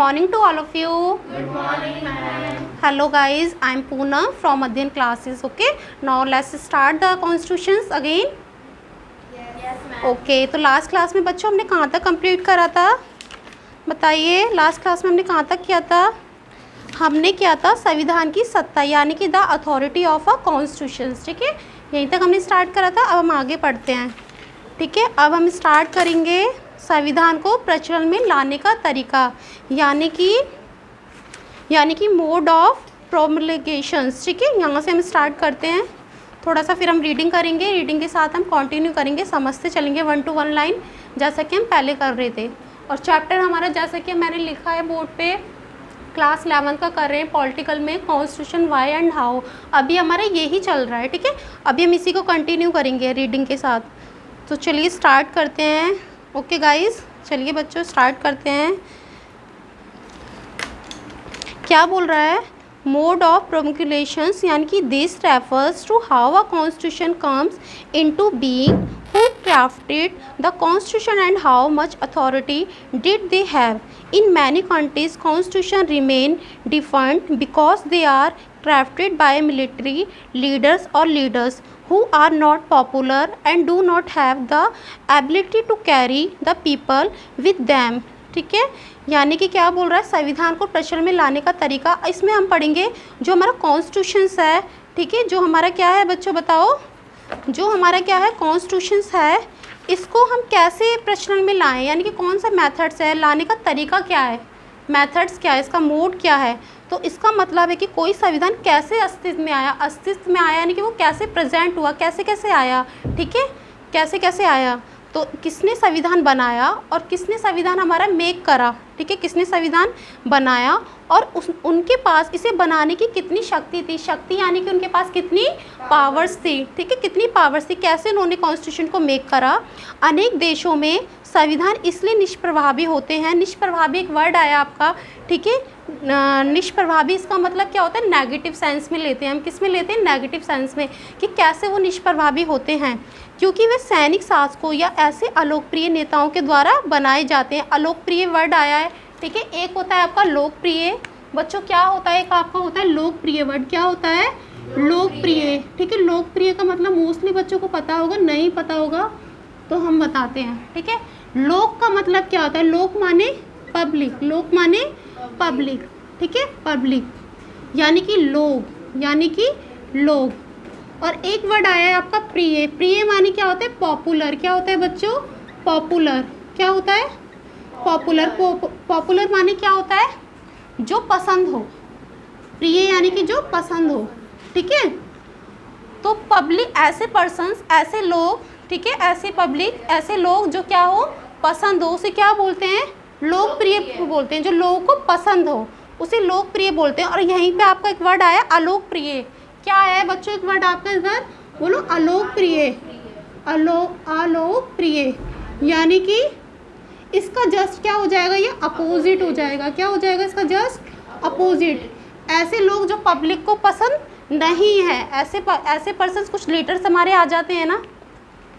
morning to all of you. Good morning, ma'am. Hello guys, I am Poonam from Adhyan classes. Okay, now let's start the constitutions again. Yes, ma'am. Okay, तो last class में बच्चों हमने कहाँ तक complete करा था? बताइए, last class में हमने कहाँ तक किया था? हमने किया था संविधान की सत्ता, यानी कि the authority of a constitution. ठीक है, यहीं तक हमने स्टार्ट करा था. अब हम आगे पढ़ते हैं. ठीक है, अब हम स्टार्ट करेंगे संविधान को प्रचलन में लाने का तरीका, यानी कि मोड ऑफ प्रोमलगेशंस. ठीक है, यहाँ से हम स्टार्ट करते हैं. थोड़ा सा फिर हम रीडिंग करेंगे, रीडिंग के साथ हम कंटिन्यू करेंगे, समझते चलेंगे 1 to 1 लाइन, जैसा कि हम पहले कर रहे थे. और चैप्टर हमारा जैसा कि मैंने लिखा है बोर्ड पे, क्लास 11 का कर रहे हैं पॉलिटिकल में, कॉन्स्टिट्यूशन वाई एंड हाउ. अभी हमारा यही चल रहा है. ठीक है, अभी हम इसी को कंटिन्यू करेंगे रीडिंग के साथ. तो चलिए स्टार्ट करते हैं. ओके गाइस, चलिए बच्चों स्टार्ट करते हैं. क्या बोल रहा है? मोड ऑफ प्रोमलगेशंस, यानी कि this refers to how a constitution comes into being, who crafted the constitution and how much authority did they have. In many countries, constitution remain defunct because they are crafted by military leaders or leaders who are not popular and do not have the ability to carry the people with them. ठीक है, यानी कि क्या बोल रहा है? संविधान को प्रचलन में लाने का तरीका. इसमें हम पढ़ेंगे जो हमारा कॉन्स्टिट्यूशंस है. ठीक है, जो हमारा क्या है बच्चों बताओ, जो हमारा क्या है कॉन्स्टिट्यूशंस है, इसको हम कैसे प्रचलन में लाएं, यानी कि कौन सा मेथड्स है, लाने का तरीका क्या है, मेथड्स क्या है, इसका मोड क्या है. तो इसका मतलब है कि कोई संविधान कैसे अस्तित्व में आया, यानी कि वो कैसे प्रेजेंट हुआ, कैसे कैसे आया. ठीक है, कैसे कैसे आया, तो किसने संविधान बनाया और किसने संविधान हमारा मेक करा. ठीक है, किसने संविधान बनाया और उनके पास इसे बनाने की कितनी शक्ति थी. शक्ति यानी कि उनके पास कितनी पावर्स थी. ठीक है, कितनी पावर्स थी, कैसे उन्होंने कॉन्स्टिट्यूशन को मेक करा. अनेक देशों में संविधान इसलिए निष्प्रभावी होते हैं. निष्प्रभावी एक वर्ड आया आपका. ठीक है, निष्प्रभावी इसका मतलब क्या होता है? नेगेटिव सेंस में लेते हैं हम. किस में लेते हैं? नेगेटिव सेंस में. कि कैसे वो निष्प्रभावी होते हैं, क्योंकि वे सैनिक शासकों या ऐसे अलोकप्रिय नेताओं के द्वारा बनाए जाते हैं. अलोकप्रिय वर्ड आया है. ठीक है, एक होता है आपका लोकप्रिय. बच्चों क्या होता है? एक आपका होता है लोकप्रिय वर्ड. क्या होता है? लोकप्रिय. ठीक है, लोकप्रिय का मतलब मोस्टली बच्चों को पता होगा, नहीं पता होगा तो हम बताते हैं. ठीक है, लोक का मतलब क्या होता है? लोक माने पब्लिक, लोक माने पब्लिक. ठीक है, पब्लिक यानी कि लोग, यानी कि लोग. और एक वर्ड आया है आपका प्रिय. प्रिय माने क्या होता है? पॉपुलर. क्या होता है बच्चों? पॉपुलर. क्या होता है? पॉपुलर. पॉपुलर माने क्या होता है? जो पसंद हो. प्रिय यानी कि जो पसंद हो. ठीक है, तो पब्लिक ऐसे पर्सन्स, ऐसे लोग. ठीक है, ऐसे पब्लिक, ऐसे लोग जो क्या हो, पसंद हो, उसे क्या बोलते हैं? लोकप्रिय बोलते हैं. जो लोगों को पसंद हो उसे लोकप्रिय बोलते हैं. और यहीं पे आपका एक वर्ड आया अलोकप्रिय. क्या है बच्चों एक वर्ड आपका इधर? बोलो अलोकप्रिय. अलोकप्रिय यानी कि इसका जस्ट क्या हो जाएगा? ये अपोजिट हो जाएगा. क्या हो जाएगा इसका? Just opposite. ऐसे लोग जो पब्लिक को पसंद नहीं है. ऐसे पर्सन्स, कुछ लीडर्स हमारे आ जाते हैं ना,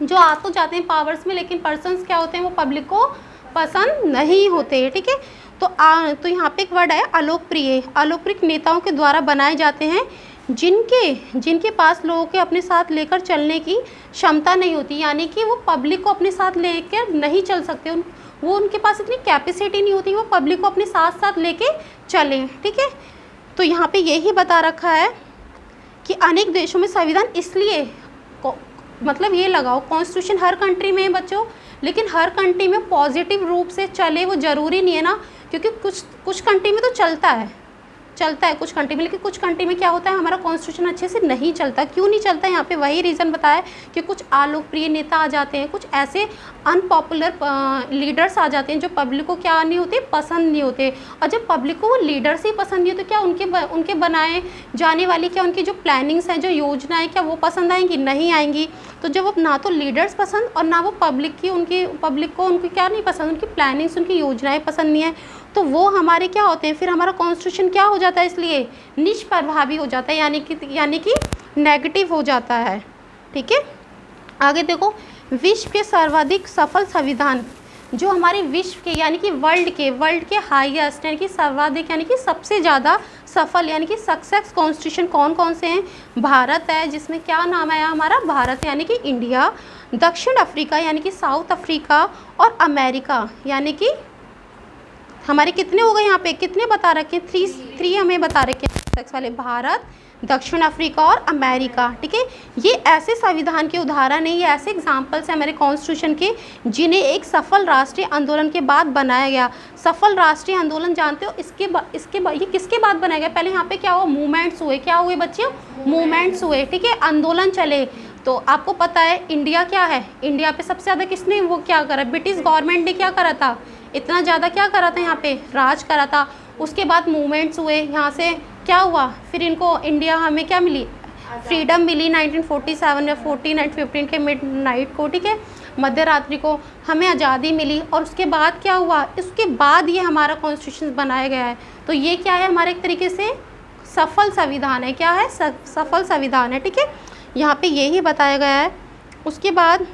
जो आ तो जाते हैं पावर्स में, लेकिन पर्सन्स क्या होते हैं? वो पब्लिक को पसंद नहीं होते. ठीक है, तो यहाँ पे एक वर्ड है अलोकप्रिय. अलोकप्रिय नेताओं के द्वारा बनाए जाते हैं जिनके पास लोगों के अपने साथ लेकर चलने की क्षमता नहीं होती, यानी कि वो पब्लिक को अपने साथ लेकर नहीं चल सकते. वो उनके पास इतनी कैपेसिटी नहीं होती वो पब्लिक को अपने साथ साथ लेके चलें. ठीक है, तो यहाँ पे यही बता रखा है कि अनेक देशों में संविधान इसलिए, मतलब ये लगाओ कॉन्स्टिट्यूशन हर कंट्री में है बच्चों, लेकिन हर कंट्री में पॉजिटिव रूप से चले वो ज़रूरी नहीं है ना, क्योंकि कुछ कंट्री में तो चलता है कुछ कंट्री में, लेकिन कुछ कंट्री में क्या होता है? हमारा कॉन्स्टिट्यूशन अच्छे से नहीं चलता. क्यों नहीं चलता? यहाँ पे वही रीज़न बताया कि कुछ अलोकप्रिय नेता आ जाते हैं, कुछ ऐसे अनपॉपुलर लीडर्स आ जाते हैं जो पब्लिक को क्या नहीं होते? पसंद नहीं होते. और जब पब्लिक को वो लीडर्स ही पसंद नहीं होते, क्या उनके बनाए जाने वाली, क्या उनकी जो प्लानिंग्स हैं, जो योजनाएँ, क्या वो पसंद आएंगी? नहीं आएंगी. तो जब वो ना तो लीडर्स पसंद और ना वो पब्लिक को उनकी क्या नहीं पसंद, उनकी प्लानिंग्स, उनकी योजनाएँ पसंद नहीं है, तो वो हमारे क्या होते हैं? फिर हमारा कॉन्स्टिट्यूशन क्या हो जाता है? इसलिए निष्प्रभावी हो जाता है, यानी कि नेगेटिव हो जाता है. ठीक है, आगे देखो. विश्व के सर्वाधिक सफल संविधान जो हमारे विश्व के यानी कि वर्ल्ड के हाईएस्ट यानी कि सर्वाधिक यानी कि सबसे ज़्यादा सफल यानी कि सक्सेस कॉन्स्टिट्यूशन कौन कौन से हैं? भारत है, जिसमें क्या नाम है हमारा? भारत यानी कि इंडिया, दक्षिण अफ्रीका यानी कि साउथ अफ्रीका, और अमेरिका यानी कि हमारे कितने हो गए यहाँ पे? कितने बता रखे हैं? थ्री हमें बता रखे हैं सेक्स वाले, भारत, दक्षिण अफ्रीका और अमेरिका। ठीक है, ये ऐसे संविधान के उदाहरण है, ये ऐसे एग्जाम्पल्स हैं हमारे कॉन्स्टिट्यूशन के जिन्हें एक सफल राष्ट्रीय आंदोलन के बाद बनाया गया। सफल राष्ट्रीय आंदोलन जानते हो इसके ये किसके बाद बनाया गया? पहले यहाँ पे क्या हुआ? मूवमेंट्स हुए। क्या हुए बच्चे? मूवमेंट्स हुए। ठीक है, आंदोलन चले। तो आपको पता है इंडिया क्या है? इंडिया पे सबसे ज़्यादा किसने वो क्या करा? ब्रिटिश गवर्नमेंट ने क्या करा था? इतना ज़्यादा क्या करा था यहाँ पे? राज करा था। उसके बाद मूवमेंट्स हुए, यहाँ से क्या हुआ? फिर इनको इंडिया हमें क्या मिली? फ्रीडम मिली 1947 या 14 एंड 15 के मिड नाइट को। ठीक है, मध्य रात्रि को हमें आज़ादी मिली। और उसके बाद क्या हुआ? इसके बाद ये हमारा कॉन्स्टिट्यूशन बनाया गया है। तो ये क्या है? हमारा एक तरीके से सफल संविधान है। क्या है? सफल संविधान है। ठीक है, यहाँ पे यही बताया गया है। उसके बाद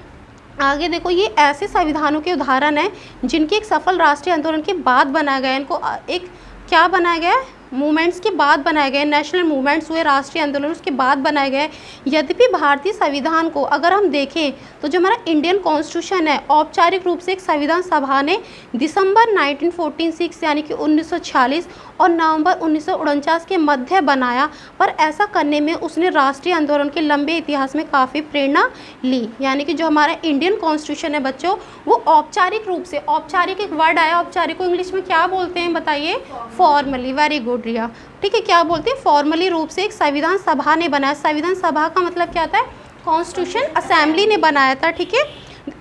आगे देखो, ये ऐसे संविधानों के उदाहरण हैं जिनके एक सफल राष्ट्रीय आंदोलन के बाद बनाया गया है। इनको एक क्या बनाया गया है? मूवमेंट्स के बाद बनाए गए, नेशनल मूवमेंट्स हुए, राष्ट्रीय आंदोलन उसके बाद बनाए गए। यद्यपि भारतीय संविधान को अगर हम देखें तो जो हमारा इंडियन कॉन्स्टिट्यूशन है, औपचारिक रूप से एक संविधान सभा ने दिसंबर 1946 यानी कि 1946 और नवंबर 1949 के मध्य बनाया, पर ऐसा करने में उसने राष्ट्रीय आंदोलन के लंबे इतिहास में काफ़ी प्रेरणा ली। यानी कि जो हमारा इंडियन कॉन्स्टिट्यूशन है बच्चों, वो औपचारिक रूप से, औपचारिक एक वर्ड आया, औपचारिक को इंग्लिश में क्या बोलते हैं बताइए? फॉर्मली। वेरी गुड रिया। ठीक है, क्या बोलते हैं? फॉर्मली रूप से एक संविधान सभा ने बनाया। संविधान सभा का मतलब क्या होता है? कॉन्स्टिट्यूशन असेंबली ने बनाया था। ठीक है,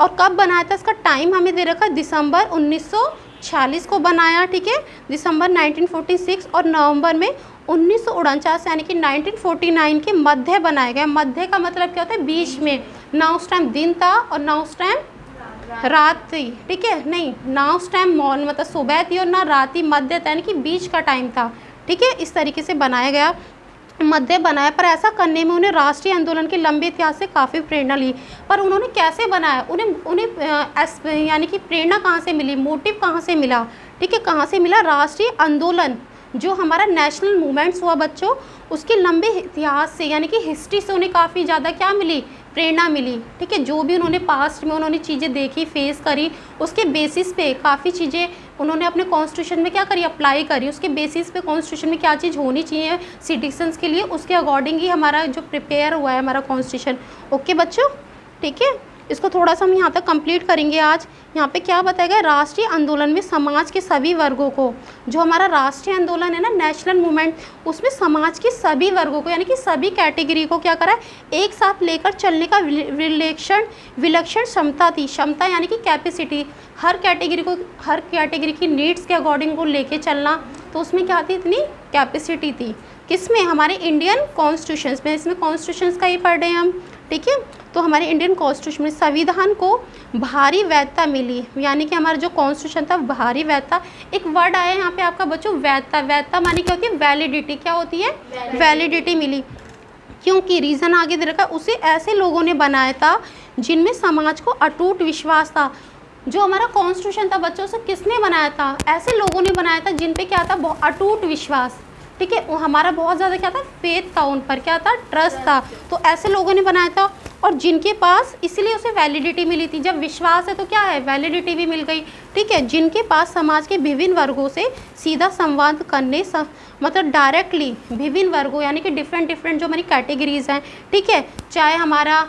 और कब बनाया था? इसका टाइम हमें दे रखा है, दिसंबर 1946 को बनाया। ठीक है, दिसंबर 1946 और नवंबर में 1949 यानी कि 1949 के मध्य बनाया गया। मध्य का मतलब क्या होता है? बीच में। ना उस टाइम दिन था और ना उस टाइम रात थी। ठीक है, नहीं, ना उस टाइम मॉर्न मतलब सुबह थी और ना रात ही, मध्य था यानी कि बीच का टाइम था। ठीक है, इस तरीके से बनाया गया, मध्य बनाया। पर ऐसा करने में उन्हें राष्ट्रीय आंदोलन के लंबे इतिहास से काफ़ी प्रेरणा ली। पर उन्होंने कैसे बनाया? उन्हें यानी कि प्रेरणा कहाँ से मिली? मोटिव कहाँ से मिला? ठीक है, कहाँ से मिला? राष्ट्रीय आंदोलन जो हमारा नेशनल मूवमेंट्स हुआ बच्चों, उसके लंबे इतिहास से यानी कि हिस्ट्री से उन्हें काफ़ी ज़्यादा क्या मिली? प्रेरणा मिली। ठीक है, जो भी उन्होंने पास्ट में उन्होंने चीज़ें देखी, फेस करी, उसके बेसिस पे काफ़ी चीज़ें उन्होंने अपने कॉन्स्टिट्यूशन में क्या करी? अप्लाई करी। उसके बेसिस पे कॉन्स्टिट्यूशन में क्या चीज़ होनी चाहिए सिटीजन्स के लिए, उसके अकॉर्डिंग ही हमारा जो प्रिपेयर हुआ है हमारा कॉन्स्टिट्यूशन। ओके बच्चों, ठीक है, इसको थोड़ा सा हम यहाँ तक कंप्लीट करेंगे आज। यहाँ पे क्या बताया गया? राष्ट्रीय आंदोलन में समाज के सभी वर्गों को, जो हमारा राष्ट्रीय आंदोलन है ना, नेशनल मूवमेंट, उसमें समाज के सभी वर्गों को यानी कि सभी कैटेगरी को क्या करा है? एक साथ लेकर चलने का विलक्षण क्षमता थी। क्षमता यानी कि कैपेसिटी, हर कैटेगरी की नीड्स के अकॉर्डिंग को लेके चलना। तो उसमें क्या थी? इतनी कैपेसिटी थी। किसमें? हमारे इंडियन कॉन्स्टिट्यूशंस में। इसमें कॉन्स्टिट्यूशंस का ही पढ़ रहे हैं हम। ठीक है, तो हमारे इंडियन कॉन्स्टिट्यूशन में संविधान को भारी वैधता मिली। यानी कि हमारा जो कॉन्स्टिट्यूशन था भारी वैधता, एक वर्ड आया यहाँ पे आपका बच्चों, वैधता। वैधता मानी क्या होती है? वैलिडिटी। क्या होती है? वैलिडिटी मिली। क्योंकि रीज़न आगे दे रखा है, उसे ऐसे लोगों ने बनाया था जिनमें समाज को अटूट विश्वास था। जो हमारा कॉन्स्टिट्यूशन था बच्चों, से किसने बनाया था? ऐसे लोगों ने बनाया था जिन पे क्या था? अटूट विश्वास। ठीक है, हमारा बहुत ज़्यादा क्या था? फेथ था उन पर, क्या था? ट्रस्ट था। तो ऐसे लोगों ने बनाया था और जिनके पास, इसलिए उसे वैलिडिटी मिली थी। जब विश्वास है तो क्या है? वैलिडिटी भी मिल गई। ठीक है, जिनके पास समाज के विभिन्न वर्गों से सीधा संवाद करने मतलब डायरेक्टली विभिन्न वर्गों यानी कि डिफरेंट जो हमारी कैटेगरीज हैं। ठीक है, चाहे हमारा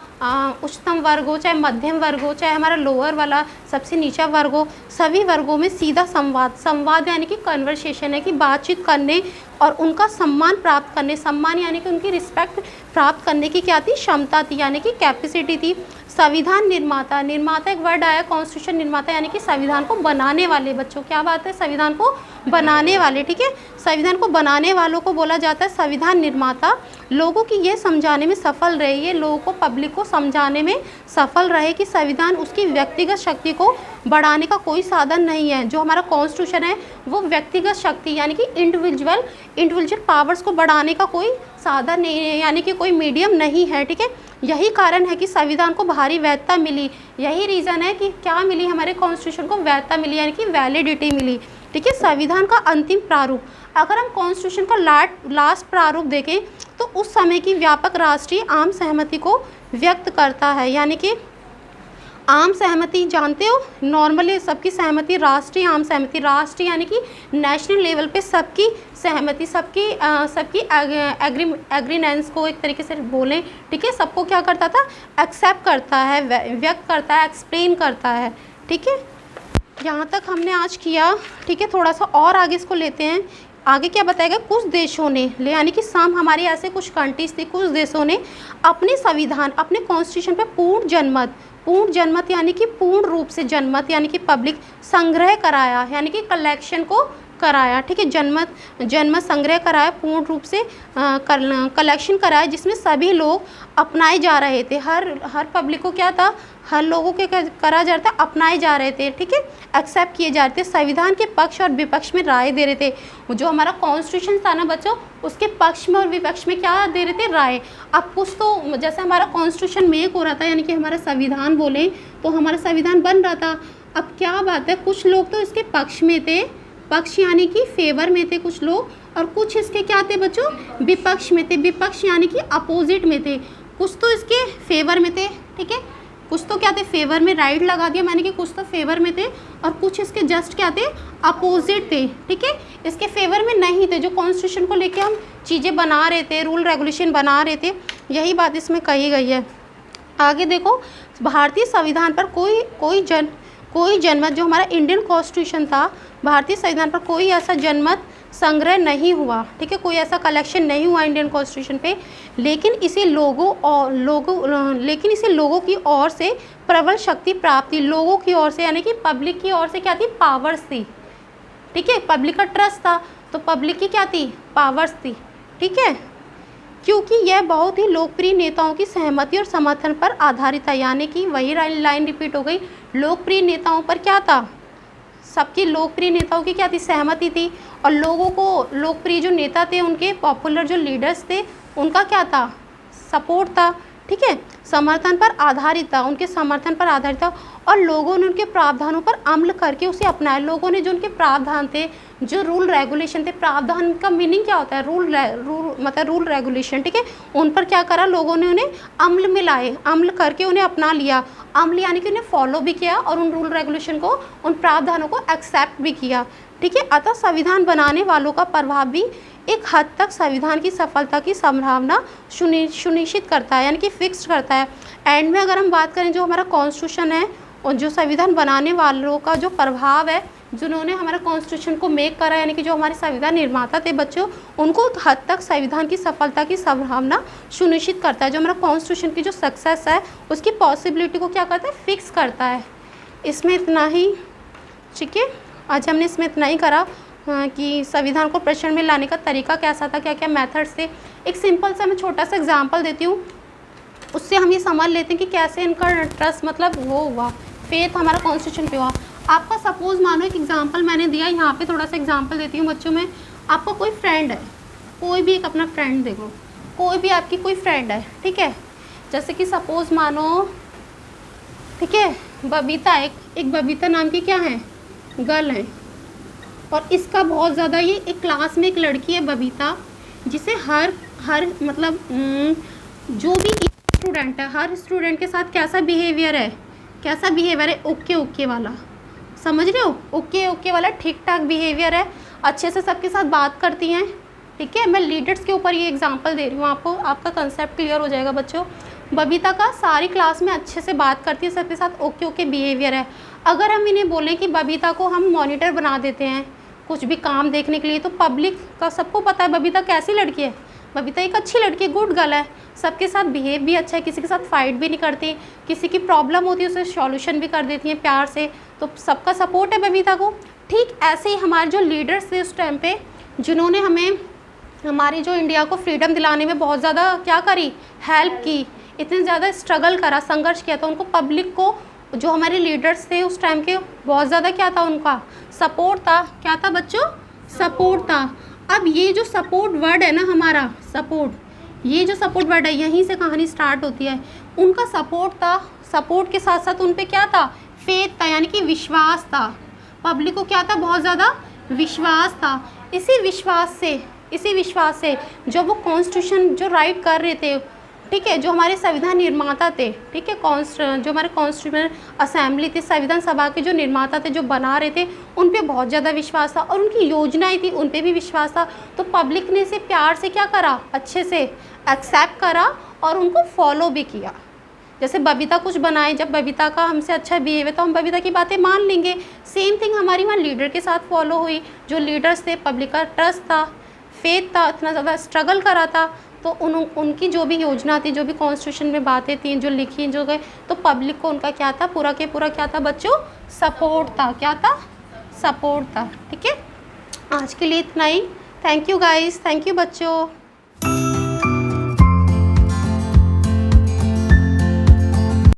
उच्चतम वर्ग हो, चाहे मध्यम वर्ग हो, चाहे हमारा लोअर वाला सबसे नीचा वर्ग हो, सभी वर्गों में सीधा संवाद यानी कि कन्वर्सेशन है कि बातचीत करने और उनका सम्मान प्राप्त करने, सम्मान यानी कि उनकी रिस्पेक्ट प्राप्त करने की क्या थी? क्षमता थी, यानी कि कैपेसिटी थी। संविधान निर्माता, निर्माता एक वर्ड आया, कॉन्स्टिट्यूशन निर्माता यानी कि संविधान को बनाने वाले। बच्चों क्या बात है? संविधान को बनाने वाले, ठीक है, संविधान को बनाने वालों को बोला जाता है संविधान निर्माता। लोगों की ये समझाने में सफल रहे, ये लोगों को, पब्लिक को समझाने में सफल रहे कि संविधान उसकी व्यक्तिगत शक्ति को बढ़ाने का कोई साधन नहीं है। जो हमारा कॉन्स्टिट्यूशन है वो व्यक्तिगत शक्ति यानी कि इंडिविजुअल पावर्स को बढ़ाने का कोई साधन नहीं है, यानी कि कोई मीडियम नहीं है, ठीक है। यही कारण है कि संविधान को भारी वैधता मिली, यही रीज़न है कि क्या मिली, हमारे कॉन्स्टिट्यूशन को वैधता मिली यानी कि वैलिडिटी मिली, ठीक है। संविधान का अंतिम प्रारूप, अगर हम कॉन्स्टिट्यूशन का लास्ट प्रारूप देखें तो उस समय की व्यापक राष्ट्रीय आम सहमति को व्यक्त करता है, यानी कि आम सहमति जानते हो, नॉर्मली सबकी सहमति, राष्ट्रीय आम सहमति, राष्ट्रीय यानी कि नेशनल लेवल पे सबकी सहमति, सबकी एग्रीनेंस को एक तरीके से बोलें, ठीक है, सबको क्या करता था, एक्सेप्ट करता है, व्यक्त करता है, एक्सप्लेन करता है, ठीक है। यहाँ तक हमने आज किया, ठीक है। थोड़ा सा और आगे इसको लेते हैं, आगे क्या बताएगा, कुछ देशों ने, यानी कि हमारे ऐसे कुछ कंट्रीज थे, कुछ देशों ने अपने संविधान, अपने कॉन्स्टिट्यूशन पे पूर्ण जनमत यानी कि पूर्ण रूप से जनमत यानी कि पब्लिक संग्रह कराया, यानी कि कलेक्शन को कराया, ठीक है, जनमत संग्रह कराया, पूर्ण रूप से कलेक्शन कराया, जिसमें सभी लोग अपनाए जा रहे थे। हर पब्लिक को क्या था, हर लोगों के करा जा रहा था, अपनाए जा रहे थे, ठीक है, एक्सेप्ट किए जा रहे थे, संविधान के पक्ष और विपक्ष में राय दे रहे थे। जो हमारा कॉन्स्टिट्यूशन था ना बच्चों, उसके पक्ष में और विपक्ष में क्या दे रहे थे, राय। अब कुछ तो जैसे हमारा कॉन्स्टिट्यूशन मेक हो रहा था, यानी कि हमारा संविधान बोले तो हमारा संविधान बन रहा था। अब क्या बात है, कुछ लोग तो इसके पक्ष में थे, पक्ष यानी कि फेवर में थे कुछ लोग, और कुछ इसके क्या थे बच्चों, विपक्ष में थे, विपक्ष यानी कि अपोजिट में थे। कुछ तो इसके फेवर में थे, ठीक है, कुछ तो क्या थे, फेवर में राइट लगा दिया मैंने कि कुछ तो फेवर में थे, और कुछ इसके जस्ट क्या थे, अपोजिट थे, ठीक है, इसके फेवर में नहीं थे। जो कॉन्स्टिट्यूशन को लेके हम चीज़ें बना रहे थे, रूल रेगुलेशन बना रहे थे, यही बात इसमें कही गई है। आगे देखो, भारतीय संविधान पर कोई जनमत, जो हमारा इंडियन कॉन्स्टिट्यूशन था, भारतीय संविधान पर कोई ऐसा जनमत संग्रह नहीं हुआ, ठीक है, कोई ऐसा कलेक्शन नहीं हुआ इंडियन कॉन्स्टिट्यूशन पे, लेकिन इसे लोगों की ओर से प्रबल शक्ति प्राप्त थी, लोगों की ओर से यानी कि पब्लिक की ओर से क्या थी, पावर्स थी, ठीक है, पब्लिक का ट्रस्ट था, तो पब्लिक की क्या थी, पावर्स थी, ठीक है, क्योंकि यह बहुत ही लोकप्रिय नेताओं की सहमति और समर्थन पर आधारित था, यानी कि वही लाइन रिपीट हो गई, लोकप्रिय नेताओं पर क्या था, सबकी लोकप्रिय नेताओं की क्या थी, सहमति थी, और लोगों को, लोकप्रिय जो नेता थे उनके, पॉपुलर जो लीडर्स थे उनका क्या था, सपोर्ट था, ठीक है, समर्थन पर आधारित था, उनके समर्थन पर आधारित था, और लोगों ने उनके प्रावधानों पर अमल करके उसे अपनाया। लोगों ने जो उनके प्रावधान थे, जो रूल रेगुलेशन थे, प्रावधान का मीनिंग क्या होता है, रूल रेगुलेशन, ठीक है, उन पर क्या करा, लोगों ने उन्हें अमल में लाए, अमल करके उन्हें अपना लिया, अमल यानी कि उन्हें फॉलो भी किया, और उन रूल रेगुलेशन को, उन प्रावधानों को एक्सेप्ट भी किया, ठीक है। अतः संविधान बनाने वालों का प्रभाव भी एक हद तक संविधान की सफलता की संभावना सुनिश्चित करता है, यानी कि फिक्स करता है। एंड में अगर हम बात करें, जो हमारा कॉन्स्टिट्यूशन है और जो संविधान बनाने वालों का जो प्रभाव है, जिन्होंने हमारा कॉन्स्टिट्यूशन को मेक करा, यानी कि जो हमारे संविधान निर्माता थे बच्चों, उनको एक हद तक संविधान की सफलता की संभावना सुनिश्चित करता है। जो हमारा कॉन्स्टिट्यूशन की जो सक्सेस है उसकी पॉसिबिलिटी को क्या करता है, फिक्स करता है। इसमें इतना ही, ठीक है, आज हमने इसमें इतना ही करा कि संविधान को प्रचलन में लाने का तरीका कैसा था, क्या क्या मेथड्स थे। एक सिंपल सा मैं छोटा सा एग्जांपल देती हूँ, उससे हम ये समझ लेते हैं कि कैसे इनका ट्रस्ट, मतलब वो हुआ, फेथ हमारा कॉन्स्टिट्यूशन पे हुआ। आपका सपोज मानो एक एग्जांपल मैंने दिया, यहाँ पे थोड़ा सा एग्जांपल देती हूँ बच्चों में। आपका कोई फ्रेंड है, कोई भी एक अपना फ्रेंड देख लो, कोई भी आपकी कोई फ्रेंड है, ठीक है, जैसे कि सपोज मानो, ठीक है, बबीता, एक बबीता नाम की क्या है, गर्ल है, और इसका बहुत ज़्यादा, ये एक क्लास में एक लड़की है बबीता, जिसे हर मतलब जो भी स्टूडेंट है, हर स्टूडेंट के साथ कैसा बिहेवियर है, ओके वाला, समझ रहे हो, ओके वाला ठीक ठाक बिहेवियर है, अच्छे से सबके साथ बात करती हैं, ठीक है। मैं लीडर्स के ऊपर ये एग्जांपल दे रही हूँ आपको, आपका कंसेप्ट क्लियर हो जाएगा बच्चों। बबीता का सारी क्लास में अच्छे से बात करती है, सबके साथ ओके बिहेवियर है। अगर हम इन्हें बोलें कि बबीता को हम मॉनिटर बना देते हैं कुछ भी काम देखने के लिए, तो पब्लिक का सबको पता है बबीता कैसी लड़की है, बबीता एक अच्छी लड़की है, गुड गर्ल है, सबके साथ बिहेव भी अच्छा है, किसी के साथ फाइट भी नहीं करती, किसी की प्रॉब्लम होती है उसे सॉल्यूशन भी कर देती हैं प्यार से, तो सबका सपोर्ट है बबीता को। ठीक ऐसे ही हमारे जो लीडर्स थे उस टाइम पे, जिन्होंने हमें हमारी जो इंडिया को फ्रीडम दिलाने में बहुत ज़्यादा क्या करी, हेल्प की, इतने ज़्यादा स्ट्रगल करा, संघर्ष किया, तो उनको पब्लिक को, जो हमारे लीडर्स थे उस टाइम के, बहुत ज़्यादा क्या था, उनका सपोर्ट था। क्या था बच्चों? सपोर्ट था। अब ये जो सपोर्ट वर्ड है ना हमारा, सपोर्ट, ये जो सपोर्ट वर्ड है, यहीं से कहानी स्टार्ट होती है। उनका सपोर्ट था, सपोर्ट के साथ साथ उन पे क्या था, फेथ था, यानी कि विश्वास था। पब्लिक को क्या था, बहुत ज़्यादा विश्वास था। इसी विश्वास से जो वो कॉन्स्टिट्यूशन जो राइट कर रहे थे, ठीक है, जो हमारे संविधान निर्माता थे, ठीक है, जो हमारे कॉन्स्टिट्यूशन असेंबली थी, संविधान सभा के जो निर्माता थे, जो बना रहे थे, उन पे बहुत ज़्यादा विश्वास था, और उनकी योजनाएं थी, उन पे भी विश्वास था। तो पब्लिक ने इसे प्यार से क्या करा, अच्छे से एक्सेप्ट करा और उनको फॉलो भी किया। जैसे बबीता कुछ बनाए, जब बबीता का हमसे अच्छा बिहेव है तो हम बबीता की बातें मान लेंगे। सेम थिंग हमारी वहाँ लीडर के साथ फॉलो हुई। जो लीडर्स थे, पब्लिक का ट्रस्ट था, फेथ था, इतना ज़्यादा स्ट्रगल करा था, तो उनकी जो भी योजना थी, जो भी कॉन्स्टिट्यूशन में बातें थी, जो लिखी, जो गए, तो पब्लिक को उनका क्या था, पूरा के पूरा क्या था बच्चों, सपोर्ट था। क्या था? सपोर्ट था। ठीक है, आज के लिए इतना ही। Thank you guys, thank you बच्चों।